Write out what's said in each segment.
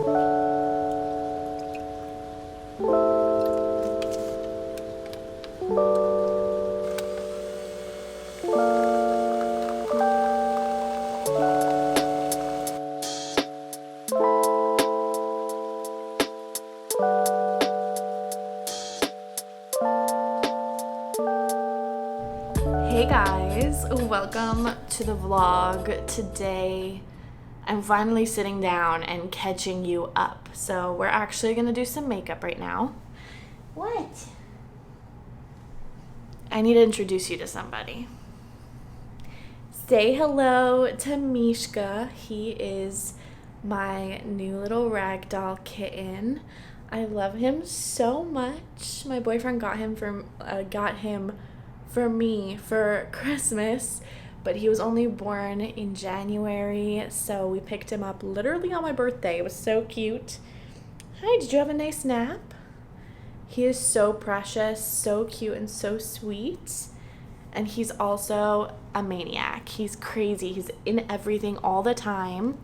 Hey guys, welcome to the vlog. Today I'm finally sitting down and catching you up. So we're actually gonna do some makeup right now. What? I need to introduce you to somebody. Say hello to Mishka. He is my new little ragdoll kitten. I love him so much. My boyfriend got him for me for Christmas, but he was only born in January, so we picked him up literally on my birthday. It was so cute. Hi, did you have a nice nap? He is so precious, so cute, and so sweet. And he's also a maniac. He's crazy. He's in everything all the time.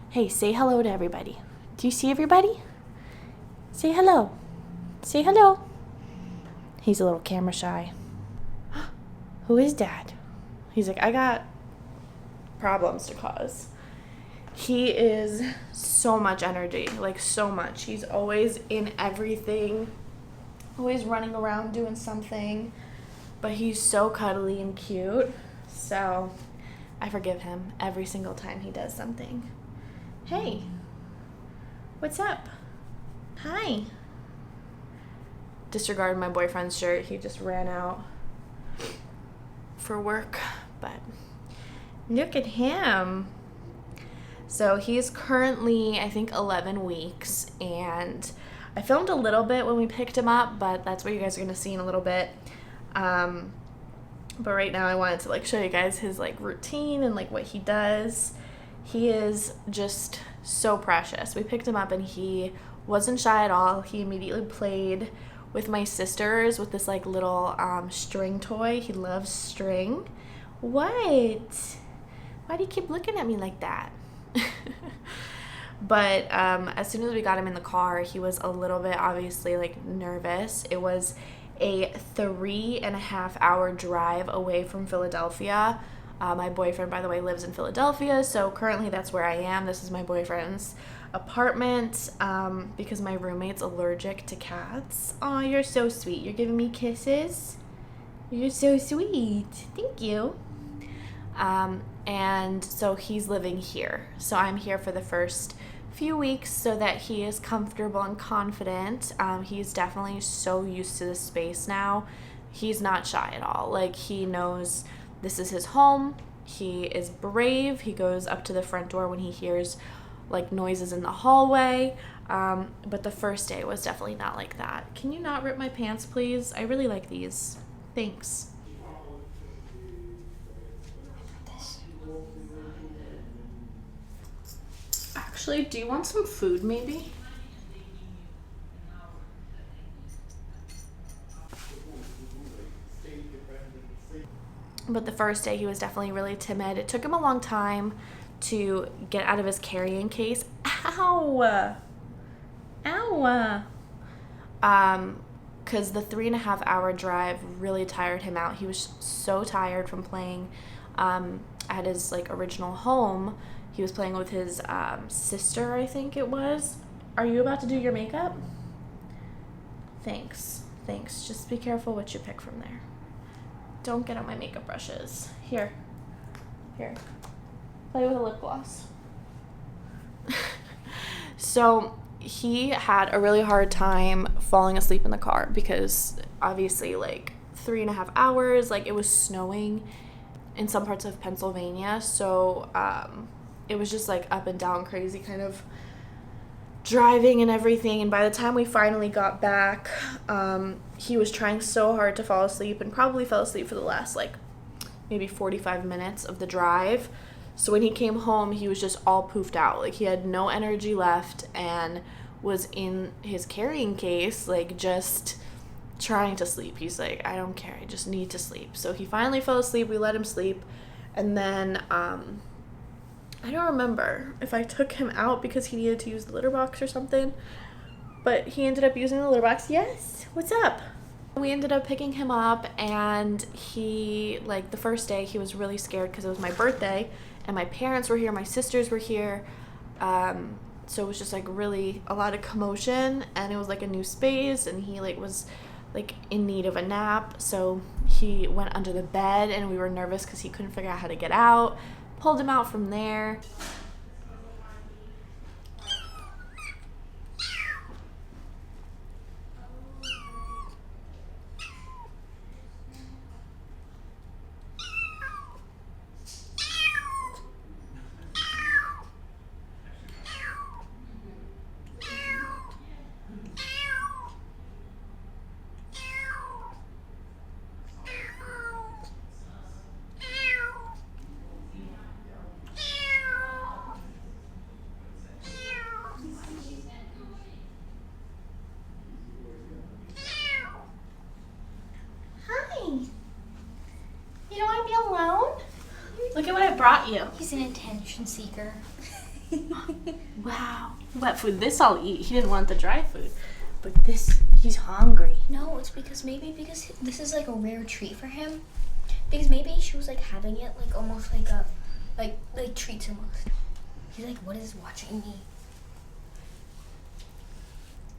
Hey, say hello to everybody. Do you see everybody? Say hello. Say hello. He's a little camera shy. Who is Dad? He's like, I got problems to cause. He is so much energy, like so much. He's always in everything, always running around doing something, but he's so cuddly and cute. So I forgive him every single time he does something. Hey, what's up? Hi. Disregard my boyfriend's shirt. He just ran out for work, but look at him. So he's currently, I think, 11 weeks, and I filmed a little bit when we picked him up, but that's what you guys are gonna see in a little bit. But right now I wanted to show you guys his routine and what he does. He is just so precious. We picked him up and he wasn't shy at all. He immediately played with my sisters with this little string toy. He loves string. What? Why do you keep looking at me like that? But as soon as we got him in the car, he was a little bit obviously nervous. It was a 3.5-hour drive away from Philadelphia. My boyfriend, by the way, lives in Philadelphia, so currently that's where I am. This is my boyfriend's apartment because my roommate's allergic to cats. Oh, you're so sweet. You're giving me kisses. You're so sweet. Thank you. And so he's living here. So I'm here for the first few weeks so that he is comfortable and confident. He's definitely so used to the space now. He's not shy at all. He knows this is his home. He is brave. He goes up to the front door when he hears noises in the hallway. But the first day was definitely not like that. Can you not rip my pants, please? I really like these. Thanks. Actually, do you want some food maybe? But the first day he was definitely really timid. It took him a long time to get out of his carrying case. Ow! Ow! Because the 3.5-hour drive really tired him out. He was so tired from playing at his original home. He was playing with his sister, I think it was. Are you about to do your makeup? Thanks. Just be careful what you pick from there. Don't get on my makeup brushes. Here. Play with a lip gloss. So he had a really hard time falling asleep in the car because obviously 3.5 hours, it was snowing in some parts of Pennsylvania. So it was just up and down crazy kind of driving and everything. And by the time we finally got back, he was trying so hard to fall asleep and probably fell asleep for the last maybe 45 minutes of the drive. So when he came home, he was just all poofed out. He had no energy left and was in his carrying case, just trying to sleep. He's like, I don't care. I just need to sleep. So he finally fell asleep. We let him sleep. And then I don't remember if I took him out because he needed to use the litter box or something, but he ended up using the litter box. Yes, what's up? We ended up picking him up, and he, like, the first day he was really scared because it was my birthday and my parents were here, my sisters were here, so it was just like really a lot of commotion, and it was like a new space, and he like was like in need of a nap, so he went under the bed, and we were nervous because he couldn't figure out how to get out. Pulled him out from there. Look at what I brought you. He's an attention seeker. Wow. Wet food. This I'll eat. He didn't want the dry food. But this, he's hungry. No, it's because this is like a rare treat for him. Because maybe she was like having it like almost like a, like treats almost. He's like, what is watching me?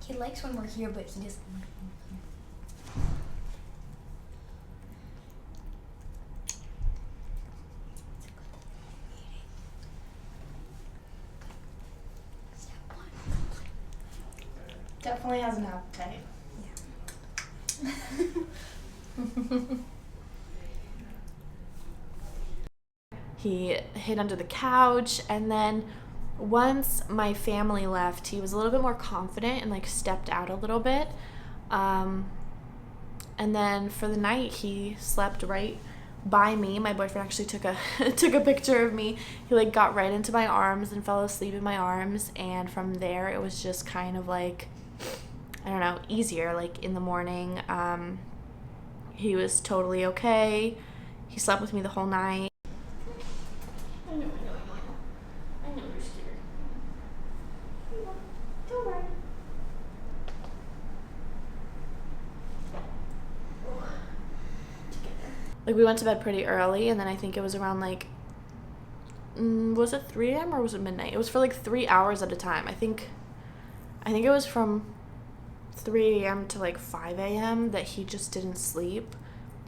He likes when we're here, but he doesn't like when we're here. Definitely has an appetite. Yeah. He hid under the couch, and then once my family left, he was a little bit more confident and like stepped out a little bit. And then for the night, he slept right by me. My boyfriend actually took a took a picture of me. He like got right into my arms and fell asleep in my arms, and from there it was just kind of like, I don't know, easier. Like in the morning, he was totally okay. He slept with me the whole night. I know you're scared. Don't worry. Like we went to bed pretty early, and then I think it was around like, was it 3 a.m. or was it midnight? It was for like 3 hours at a time. I think it was from 3 a.m. to like 5 a.m. that he just didn't sleep.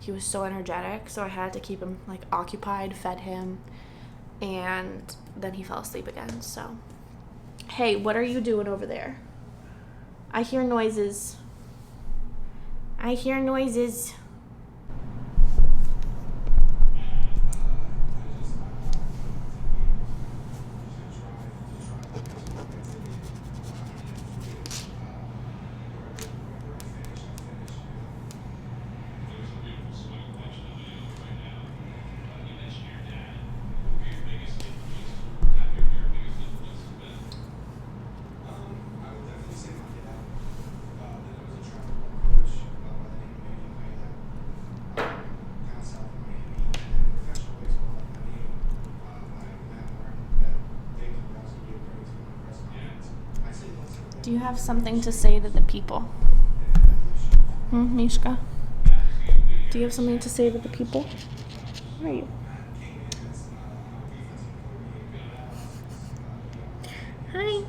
He was so energetic, so I had to keep him like occupied, fed him, and then he fell asleep again. So, hey, what are you doing over there? I hear noises. I hear noises. Do you have something to say to the people? Mishka? Do you have something to say to the people? Where are you? Hi.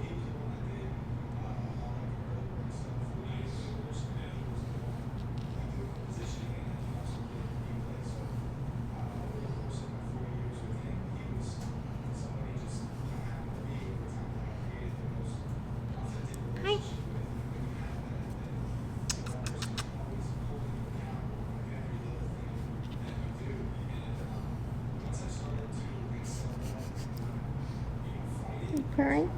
Hi. You purring?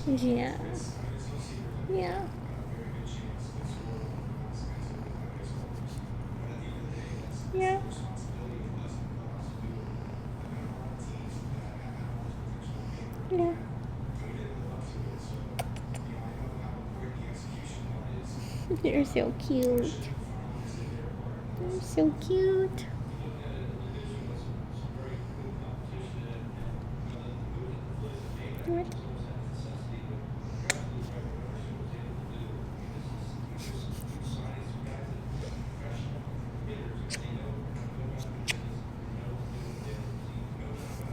Yeah. Yeah. Yeah. Yeah. You're so cute. You're so cute. What?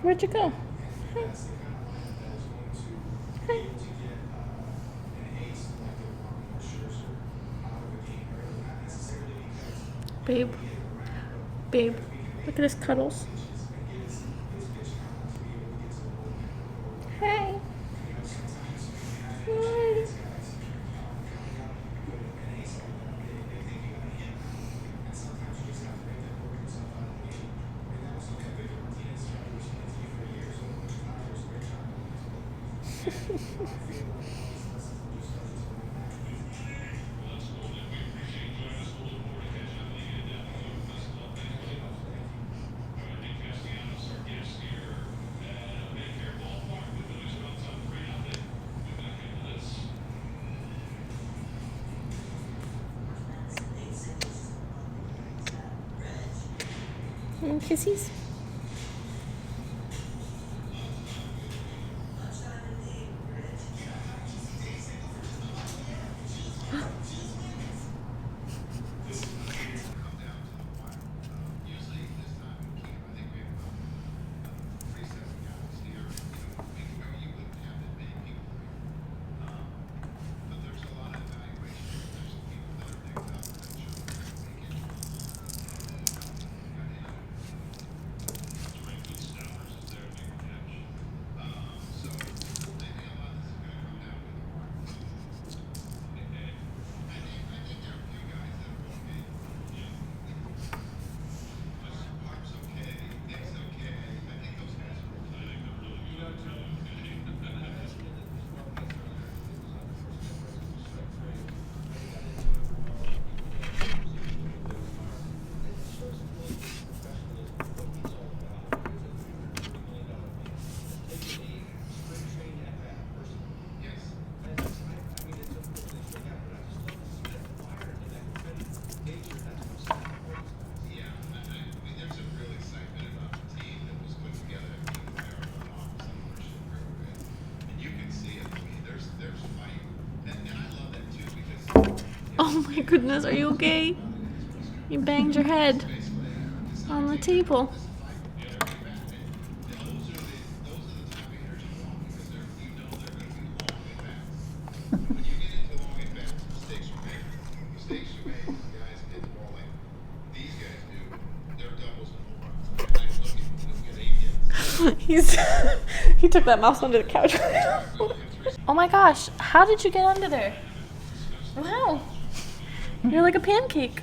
Where'd you go? Hi. Hi. Babe. Babe. Look at his Cuddles. Hi. Hi. Kissies. Oh my goodness, are you okay? You banged your head on the table. He took that mouse under the couch. Oh my gosh, how did you get under there? Wow. You're like a pancake.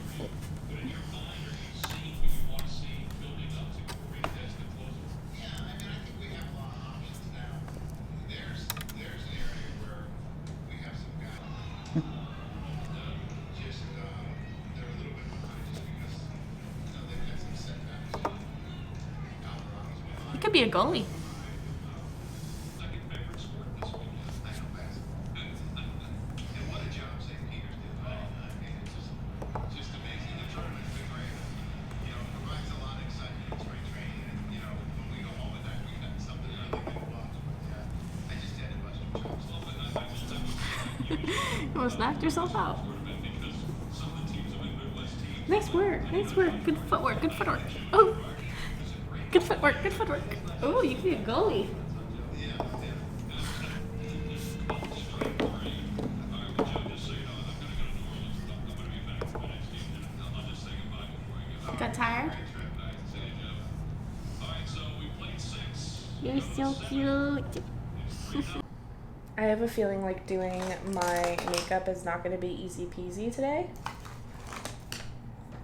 He could be a goalie. You almost knocked yourself out. Nice work, nice work. Good footwork, good footwork. Oh, good footwork, good footwork. Oh, you can be a goalie. Got tired? You're so cute. I have a feeling like doing my makeup is not going to be easy peasy today.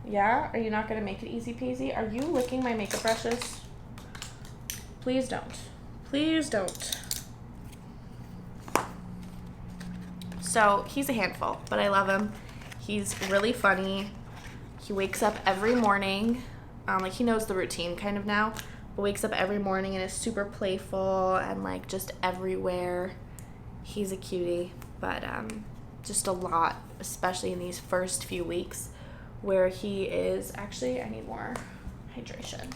Yeah? Are you not going to make it easy peasy? Are you licking my makeup brushes? Please don't. Please don't. So he's a handful, but I love him. He's really funny. He wakes up every morning. Like he knows the routine kind of now. But wakes up every morning and is super playful and like just everywhere. He's a cutie, but just a lot, especially in these first few weeks where he is, actually I need more hydration.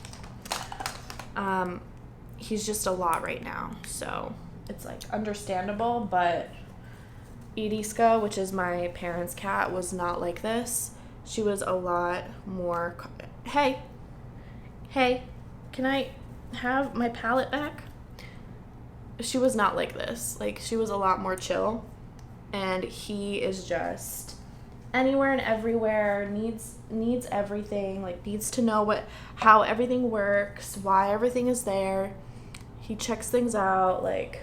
He's just a lot right now, so it's like understandable, but Iriska, which is my parents' cat, was not like this. She was a lot more, hey, can I have my palette back? She was not like this. Like, she was a lot more chill, and he is just anywhere and everywhere, needs everything, like needs to know how everything works, why everything is there. He checks things out, like,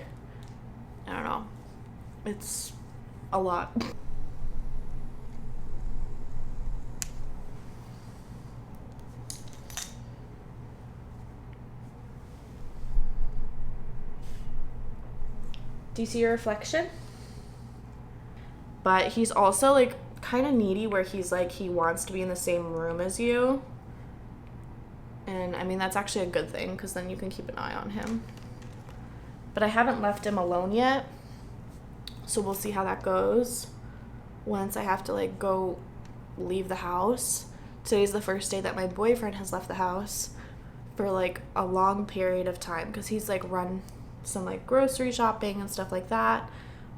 I don't know. It's a lot. Do you see your reflection? But he's also like kind of needy where he's like, he wants to be in the same room as you. And I mean, that's actually a good thing because then you can keep an eye on him. But I haven't left him alone yet. So we'll see how that goes once I have to like go leave the house. Today's the first day that my boyfriend has left the house for like a long period of time because he's like run some like grocery shopping and stuff like that.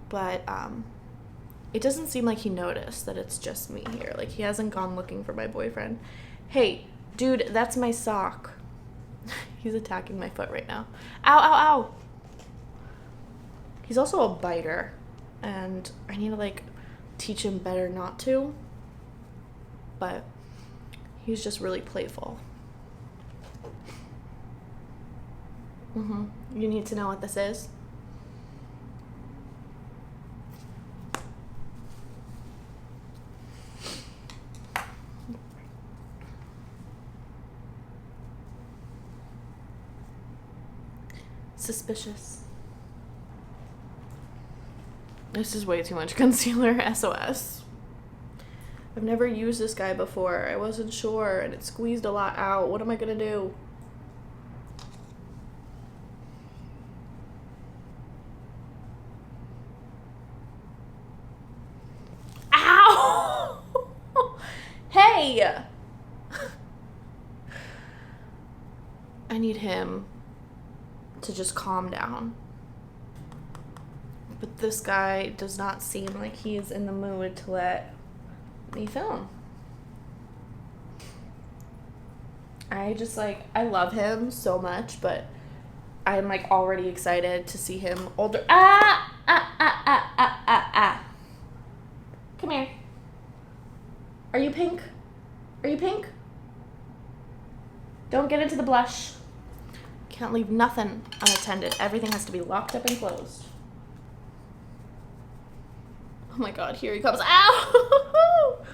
But it doesn't seem like he noticed that it's just me here. Like, he hasn't gone looking for my boyfriend. Hey, dude, that's my sock. He's attacking my foot right now. Ow, ow, ow. He's also a biter, and I need to like teach him better not to, but he's just really playful. You need to know what this is? Suspicious. This is way too much concealer, SOS. I've never used this guy before. I wasn't sure, and it squeezed a lot out. What am I gonna do? Ow! Hey! I need him to just calm down. But this guy does not seem like he's in the mood to let me film. I just like, I love him so much, but I'm like already excited to see him older. Come here. Are you pink? Are you pink? Don't get into the blush. Can't leave nothing unattended. Everything has to be locked up and closed. Oh my god, here he comes. Ow!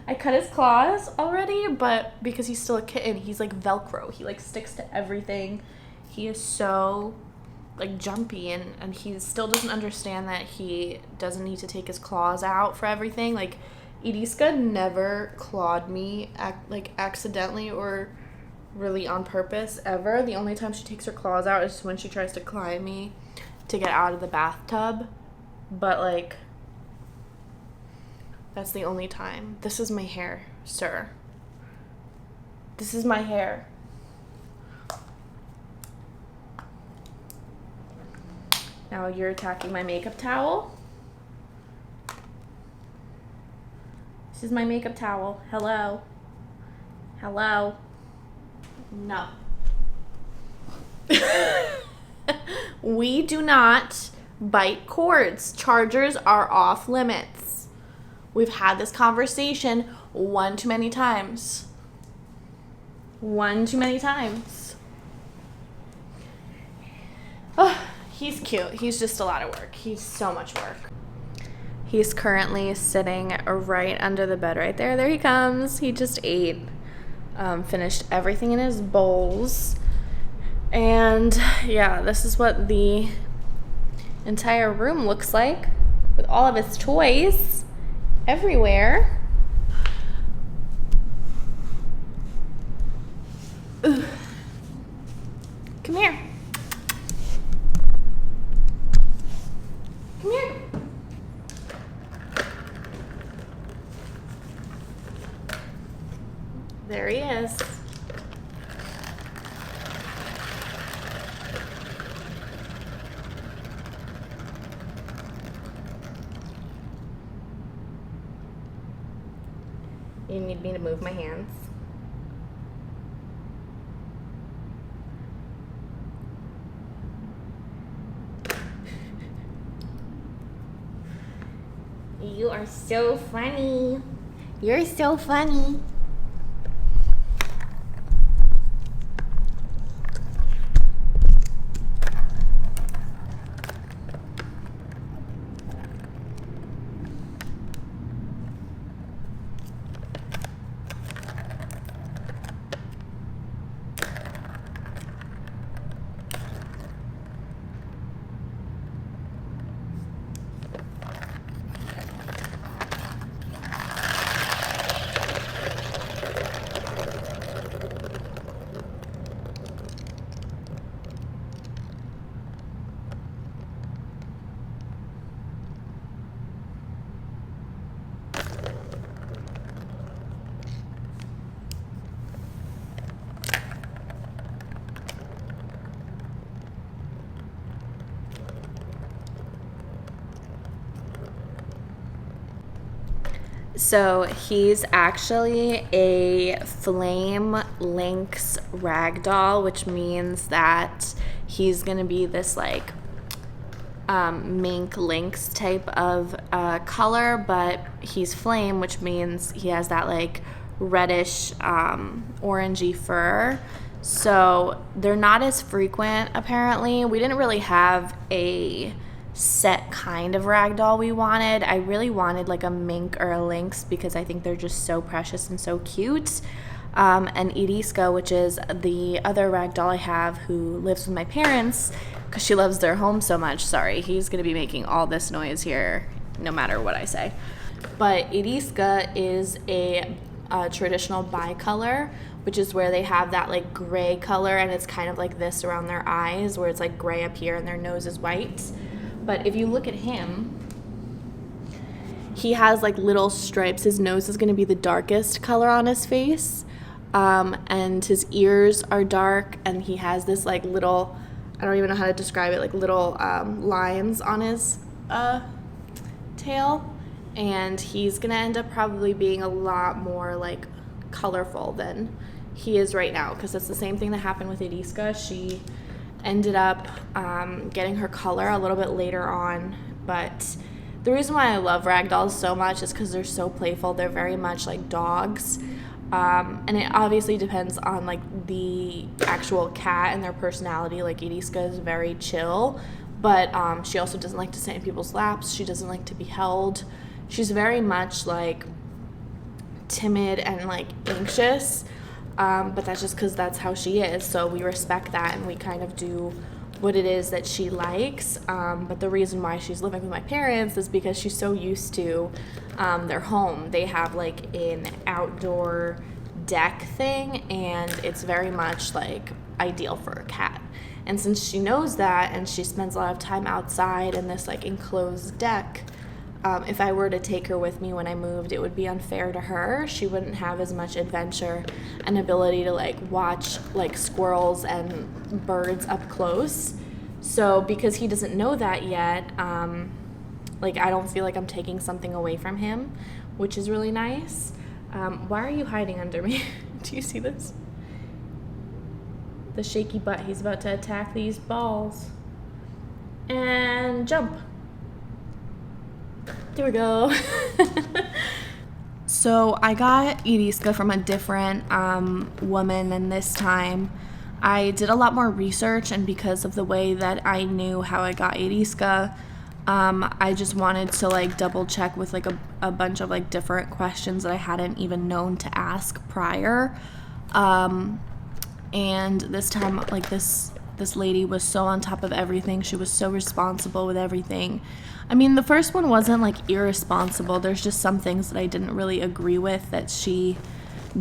I cut his claws already, but because he's still a kitten, he's like Velcro. He like sticks to everything. He is so like jumpy, and he still doesn't understand that he doesn't need to take his claws out for everything. Like, Iriska never clawed me like accidentally or really on purpose ever. The only time she takes her claws out is when she tries to climb me to get out of the bathtub. But like, that's the only time. This is my hair, sir. This is my hair. Now you're attacking my makeup towel. This is my makeup towel. Hello. Hello. No. We do not bite cords. Chargers are off limits. We've had this conversation one too many times. One too many times. Oh, he's cute. He's just a lot of work. He's so much work. He's currently sitting right under the bed right there. There he comes. He just ate. Finished everything in his bowls. And yeah, this is what the entire room looks like with all of his toys everywhere. Ugh. Come here. Come here. There he is. You need me to move my hands? You are so funny. You're so funny. So he's actually a flame lynx ragdoll, which means that he's gonna be this like mink lynx type of color, but he's flame, which means he has that like reddish orangey fur. So they're not as frequent apparently. We didn't really have a set kind of ragdoll we wanted. I really wanted like a mink or a lynx because I think they're just so precious and so cute. And Iriska, which is the other ragdoll I have who lives with my parents because she loves their home so much. Sorry, he's going to be making all this noise here no matter what I say. But Iriska is a traditional bicolor, which is where they have that like gray color and it's kind of like this around their eyes where it's like gray up here and their nose is white. But if you look at him, he has like little stripes. His nose is going to be the darkest color on his face. And his ears are dark and he has this like little, I don't even know how to describe it, like little lines on his tail. And he's going to end up probably being a lot more like colorful than he is right now because it's the same thing that happened with Iriska. She ended up getting her color a little bit later on, but the reason why I love ragdolls so much is because they're so playful. They're very much like dogs, and it obviously depends on like the actual cat and their personality. Like Iriska is very chill, but she also doesn't like to sit in people's laps. She doesn't like to be held. She's very much like timid and like anxious. But that's just because that's how she is. So we respect that and we kind of do what it is that she likes. But the reason why she's living with my parents is because she's so used to their home. They have like an outdoor deck thing and it's very much like ideal for a cat. And since she knows that and she spends a lot of time outside in this like enclosed deck, if I were to take her with me when I moved, it would be unfair to her. She wouldn't have as much adventure and ability to like watch like squirrels and birds up close. So because he doesn't know that yet, like I don't feel like I'm taking something away from him, which is really nice. Why are you hiding under me? Do you see this? The shaky butt. He's about to attack these balls. And jump. There we go. So I got Iriska from a different woman, and this time I did a lot more research, and because of the way that I knew how I got Iriska, I just wanted to like double check with like a bunch of like different questions that I hadn't even known to ask prior. And this time like this lady was so on top of everything. She was so responsible with everything. I mean, the first one wasn't like irresponsible. There's just some things that I didn't really agree with that she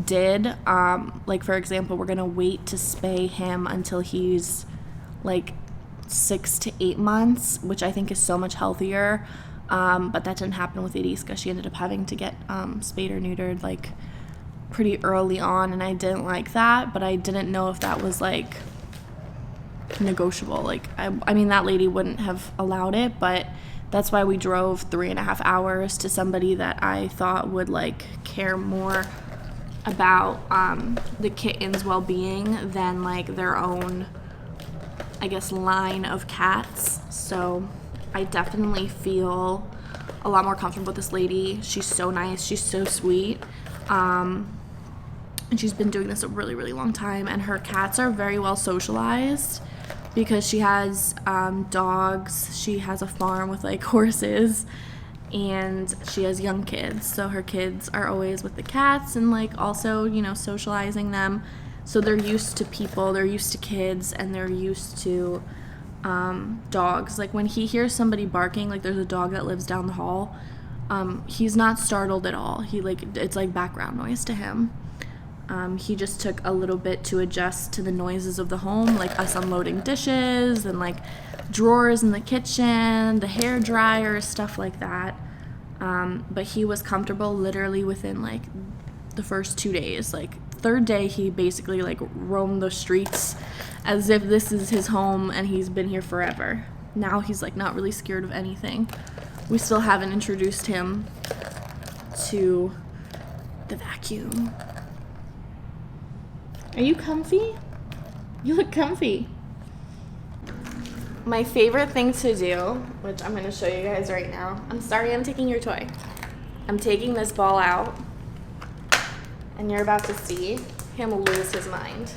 did. Like for example, we're gonna wait to spay him until he's like 6 to 8 months, which I think is so much healthier. But that didn't happen with Iriska. She ended up having to get spayed or neutered like pretty early on, and I didn't like that, but I didn't know if that was like negotiable. Like I mean, that lady wouldn't have allowed it, but that's why we drove 3.5 hours to somebody that I thought would like care more about the kitten's well-being than like their own, I guess, line of cats. So I definitely feel a lot more comfortable with this lady. She's so nice, she's so sweet, and she's been doing this a really, really long time, and her cats are very well socialized because she has dogs, she has a farm with like horses, and she has young kids, so her kids are always with the cats and like also, you know, socializing them. So they're used to people, they're used to kids, and they're used to dogs. Like when he hears somebody barking, like there's a dog that lives down the hall, he's not startled at all. He like, it's like background noise to him. He just took a little bit to adjust to the noises of the home, like us unloading dishes and like drawers in the kitchen, the hair dryer, stuff like that. But he was comfortable literally within like the first 2 days. Like third day, he basically like roamed the streets as if this is his home and he's been here forever. Now he's like not really scared of anything. We still haven't introduced him to the vacuum. Are you comfy? You look comfy. My favorite thing to do, which I'm going to show you guys right now. I'm sorry I'm taking your toy. I'm taking this ball out, and you're about to see him lose his mind.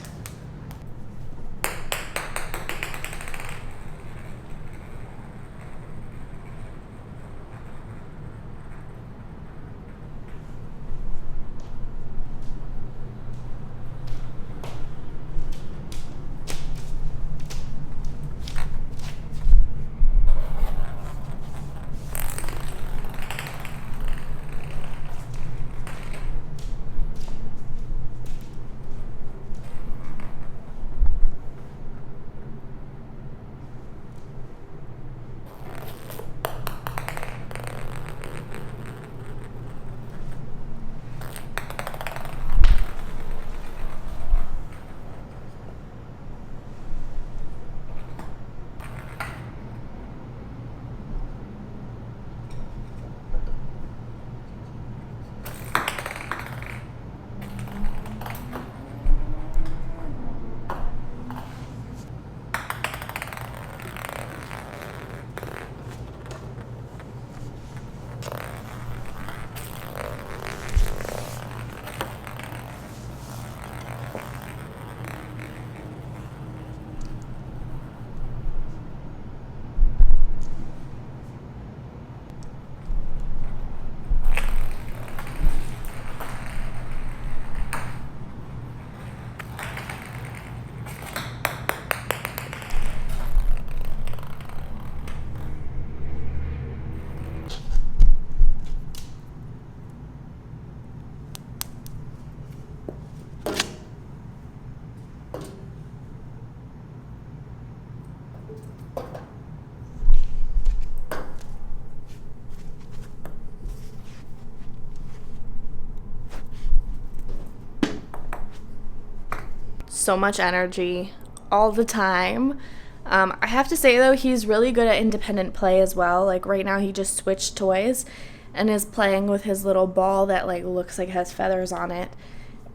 So much energy all the time. I have to say though, he's really good at independent play as well. Like right now he just switched toys and is playing with his little ball that like looks like it has feathers on it,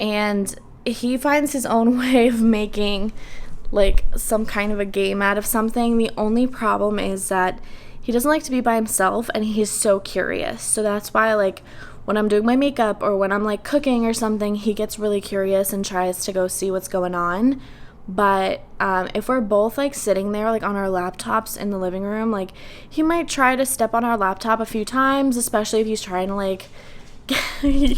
and he finds his own way of making like some kind of a game out of something. The only problem is that he doesn't like to be by himself, and he's so curious. So that's why like when I'm doing my makeup or when I'm like cooking or something, he gets really curious and tries to go see what's going on. But if we're both like sitting there like on our laptops in the living room, like he might try to step on our laptop a few times, especially if he's trying to like he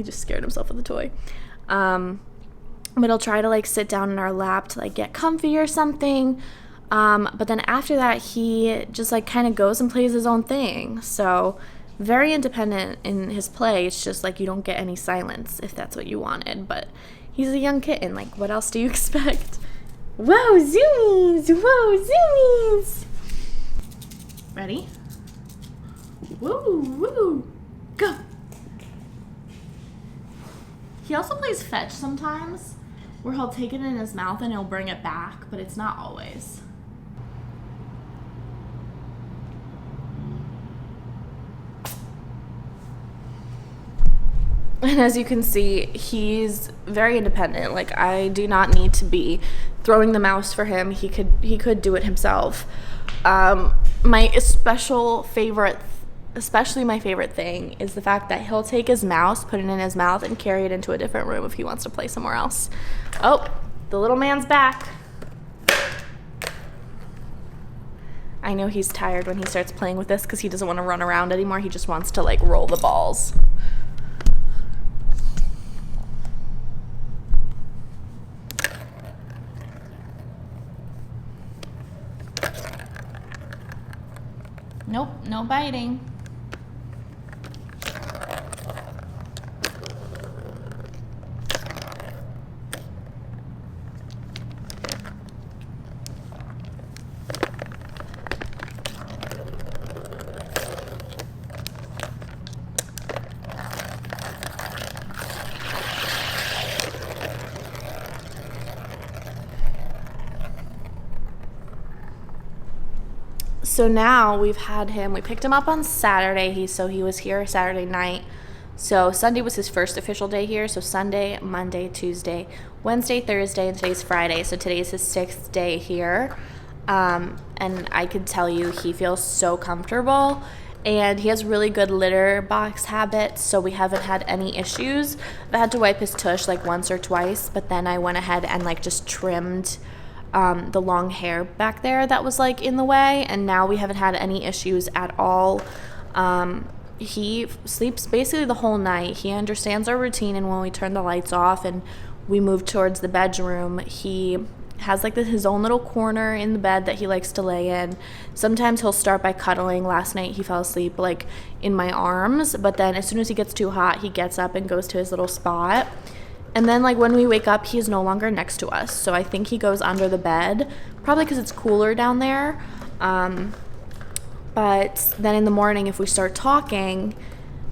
just scared himself with the toy. But he'll try to like sit down in our lap to like get comfy or something. But then after that, he just like kind of goes and plays his own thing. So very independent in his play. It's just like you don't get any silence if that's what you wanted. But he's a young kitten. Like, what else do you expect? Whoa, zoomies! Whoa, zoomies! Ready? Woo, woo! Go! He also plays fetch sometimes, where he'll take it in his mouth and he'll bring it back, but it's not always. And as you can see, he's very independent. Like, I do not need to be throwing the mouse for him. He could do it himself. My especially my favorite thing is the fact that he'll take his mouse, put it in his mouth, and carry it into a different room if he wants to play somewhere else. Oh, the little man's back. I know he's tired when he starts playing with this because he doesn't want to run around anymore. He just wants to, like, roll the balls. Nope, no biting. So now we picked him up on Saturday. He was here Saturday night. So Sunday was his first official day here. So Sunday, Monday, Tuesday, Wednesday, Thursday, and today's Friday. So today's his 6th day here. And I can tell you he feels so comfortable. And he has really good litter box habits, so we haven't had any issues. I had to wipe his tush like once or twice, but then I went ahead and like just trimmed the long hair back there that was like in the way, and now we haven't had any issues at all. He sleeps basically the whole night. He understands our routine, and when we turn the lights off and we move towards the bedroom, he has like his own little corner in the bed that he likes to lay in. Sometimes he'll start by cuddling. Last night he fell asleep like in my arms, but then as soon as he gets too hot, he gets up and goes to his little spot. And then, like, when we wake up, he is no longer next to us. So I think he goes under the bed, probably because it's cooler down there. But then in the morning, if we start talking,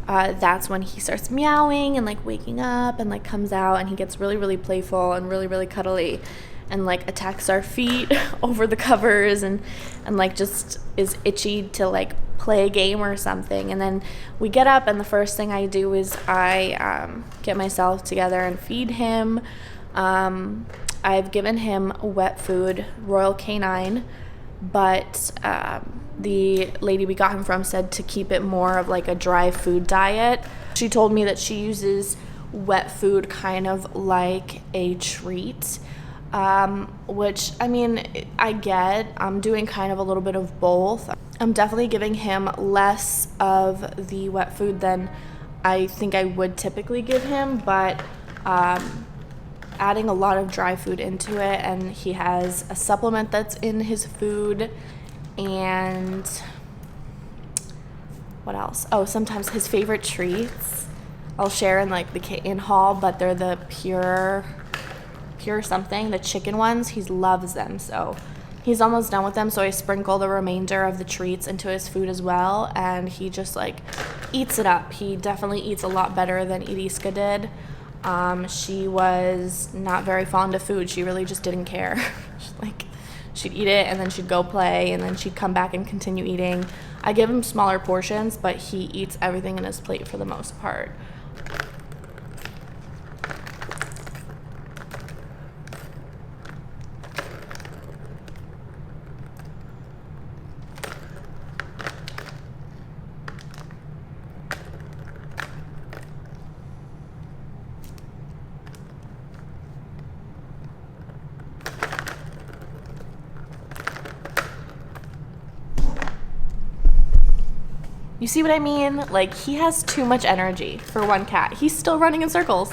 that's when he starts meowing and, like, waking up and, like, comes out. And he gets really, really playful and really, really cuddly and, like, attacks our feet over the covers and like, just is itchy to, like, play a game or something. And then we get up, and the first thing I do is I get myself together and feed him. I've given him wet food, Royal Canine, but the lady we got him from said to keep it more of like a dry food diet. She told me that she uses wet food kind of like a treat, which, I mean, I get. I'm doing kind of a little bit of both. I'm definitely giving him less of the wet food than I think I would typically give him, but adding a lot of dry food into it, and he has a supplement that's in his food. And what else? Oh, sometimes his favorite treats I'll share in like the kitten haul, but they're the pure something, the chicken ones. He loves them, so he's almost done with them, so I sprinkle the remainder of the treats into his food as well, and he just like eats it up. He definitely eats a lot better than Iriska did. She was not very fond of food. She really just didn't care. She'd eat it and then she'd go play and then she'd come back and continue eating. I give him smaller portions, but he eats everything in his plate for the most part. You see what I mean? Like, he has too much energy for one cat. He's still running in circles.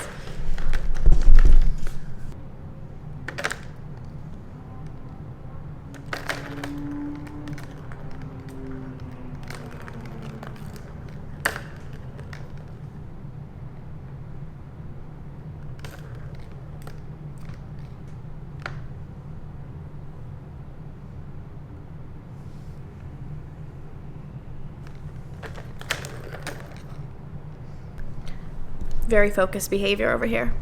very focused behavior over here.